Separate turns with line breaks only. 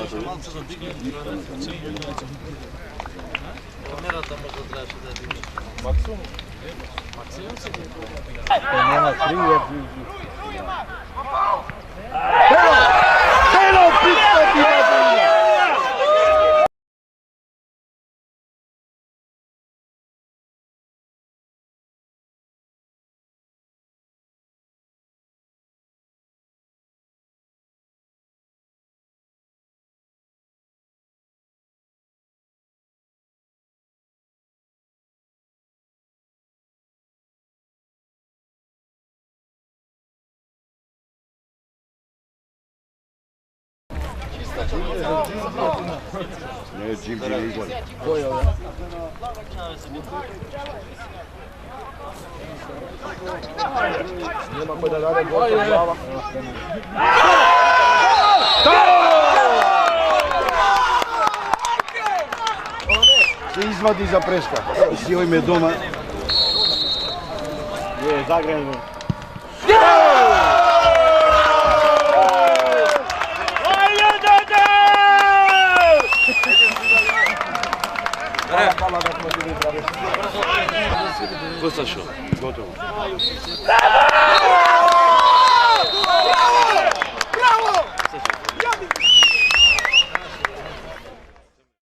Камерата може да трябваше да е дигна.
Максимум?
Максимум си ги.
Няма 3 Hello, писта ти на
Не е Джим Джим Игор.
Кой е? Няма кой да даде гол по глава.
Се извади за преска. Силой ме дома.
Е, загрено.
Ko sa šo? Gotovo.